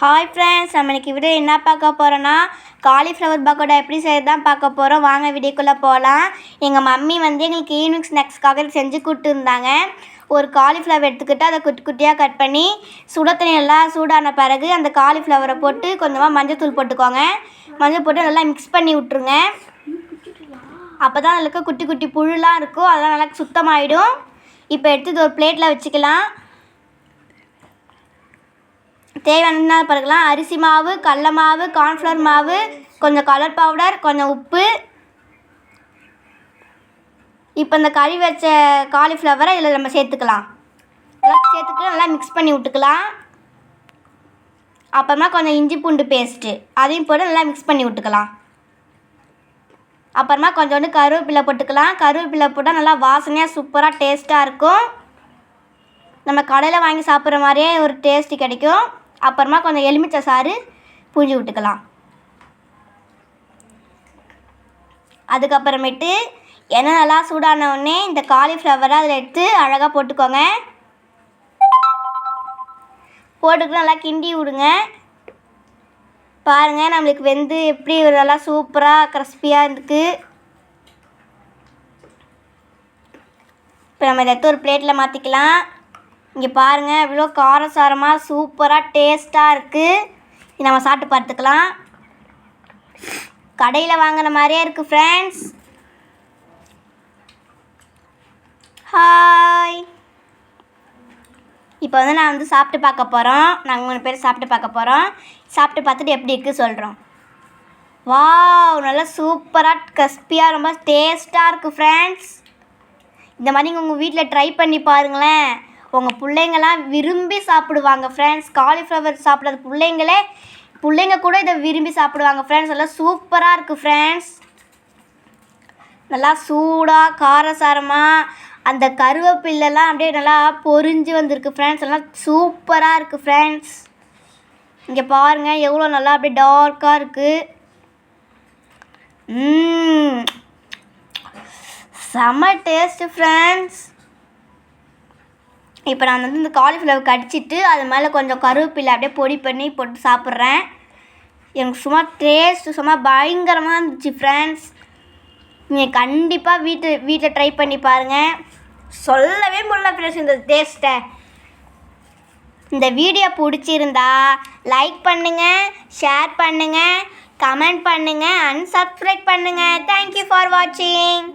Hi friends, நம்ம இன்றைக்கி video என்ன பார்க்க போகிறோன்னா காலிஃப்ளவர் பக்கோடா எப்படி செய்கிறது தான் பார்க்க போகிறோம். வாங்க வீடியோக்குள்ளே போகலாம். எங்கள் மம்மி எங்களுக்கு ஈவினிங் ஸ்நாக்ஸ்க்காக செஞ்சு கொடுத்துருந்தாங்க. ஒரு காலிஃப்ளவர் எடுத்துக்கிட்டு அதை குட்டி குட்டியாக கட் பண்ணி சுட தண்ணி நல்லா சூடான பிறகு அந்த காலிஃப்ளவரை போட்டு கொஞ்சமாக மஞ்சள் போட்டுக்கோங்க. மஞ்சள் போட்டு நல்லா மிக்ஸ் பண்ணி விட்ருங்க. அப்போ தான் அதுக்கு குட்டி குட்டி புழுலாம் இருக்கும், அதெல்லாம் நல்லா சுத்தமாகிடும். இப்போ எடுத்து ஒரு பிளேட்டில் வச்சுக்கலாம். தேவையான பிறகுலாம் அரிசி மாவு, கடல மாவு, கார்ன்ஃப்ளவர் மாவு, கொஞ்சம் கலர் பவுடர், கொஞ்சம் உப்பு. இப்போ இந்த கறி வச்ச காலிஃப்ளவரை இதில் நம்ம சேர்த்துக்கலாம். நல்லா மிக்ஸ் பண்ணி விட்டுக்கலாம். அப்புறமா கொஞ்சம் இஞ்சி பூண்டு பேஸ்ட்டு அதையும் போட்டு நல்லா மிக்ஸ் பண்ணி விட்டுக்கலாம். அப்புறமா கொஞ்சோண்டு கருவேப்பிலை போட்டுக்கலாம். கருவேப்பிலை போட்டால் நல்லா வாசனையாக சூப்பராக டேஸ்ட்டாக இருக்கும். நம்ம கடையில் வாங்கி சாப்பிட்ற மாதிரியே ஒரு டேஸ்ட்டு கிடைக்கும். அப்புறமா கொஞ்சம் எலுமிச்சை சாறு பூஞ்சி விட்டுக்கலாம். அதுக்கப்புறமேட்டு எண்ணெய் நல்லா சூடான உடனே இந்த காலிஃப்ளவரை அதில் எடுத்து அழகாக போட்டுக்கோங்க. போட்டுக்கிட்டு நல்லா கிண்டி விடுங்க. பாருங்கள், நம்மளுக்கு வெந்து எப்படி நல்லா சூப்பராக கிறிஸ்பியாக இருக்குது. இப்போ நம்ம இதை எடுத்து ஒரு பிளேட்டில் மாற்றிக்கலாம். இங்கே பாருங்கள், இவ்வளோ காரசாரமாக சூப்பராக டேஸ்ட்டாக இருக்குது. இது நம்ம சாப்பிட்டு பார்த்துக்கலாம். கடையில் வாங்கின மாதிரியே இருக்குது ஃப்ரெண்ட்ஸ். ஹாய், இப்போ நான் சாப்பிட்டு பார்க்க போகிறோம். நாங்கள் 3 பேர் சாப்பிட்டு பார்க்க போகிறோம். சாப்பிட்டு பார்த்துட்டு எப்படி இருக்குது சொல்கிறோம். வாவ், நல்லா சூப்பராக கிறிஸ்பியாக ரொம்ப டேஸ்ட்டாக இருக்குது ஃப்ரெண்ட்ஸ். இந்த மாதிரி நீங்கள் உங்கள் வீட்டில் ட்ரை பண்ணி பாருங்களேன். உங்கள் பிள்ளைங்களாம் விரும்பி சாப்பிடுவாங்க ஃப்ரெண்ட்ஸ். காலிஃப்ளவர் சாப்பிட்றது பிள்ளைங்க கூட இதை விரும்பி சாப்பிடுவாங்க ஃப்ரெண்ட்ஸ். நல்லா சூப்பராக இருக்குது ஃப்ரெண்ட்ஸ். நல்லா சூடாக காரசாரமாக அந்த கருவேப்பிலெலாம் அப்படியே நல்லா பொரிஞ்சு வந்திருக்கு ஃப்ரெண்ட்ஸ். நல்லா சூப்பராக இருக்குது ஃப்ரெண்ட்ஸ். இங்கே பாருங்கள் எவ்வளோ நல்லா அப்படியே டார்க்காக இருக்குது. செம்ம டேஸ்ட்டு ஃப்ரெண்ட்ஸ். இப்போ நான் இந்த காலிஃப்ளவர் கடிச்சிட்டு அது மேலே கொஞ்சம் கருவேப்பிலை அப்படியே பொடி பண்ணி போட்டு சாப்பிட்றேன். எனக்கு சும்மா டேஸ்ட்டு சும்மா பயங்கரமாக இருந்துச்சு ஃப்ரெண்ட்ஸ். நீங்கள் கண்டிப்பாக வீட்டில் ட்ரை பண்ணி பாருங்கள். சொல்லவே முடியல ஃப்ரெண்ட்ஸ் இந்த டேஸ்ட்டை. இந்த வீடியோ பிடிச்சிருந்தா லைக் பண்ணுங்கள், ஷேர் பண்ணுங்கள், கமெண்ட் பண்ணுங்கள் அண்ட் சப்ஸ்கிரைப் பண்ணுங்கள். தேங்க்யூ ஃபார் வாட்சிங்.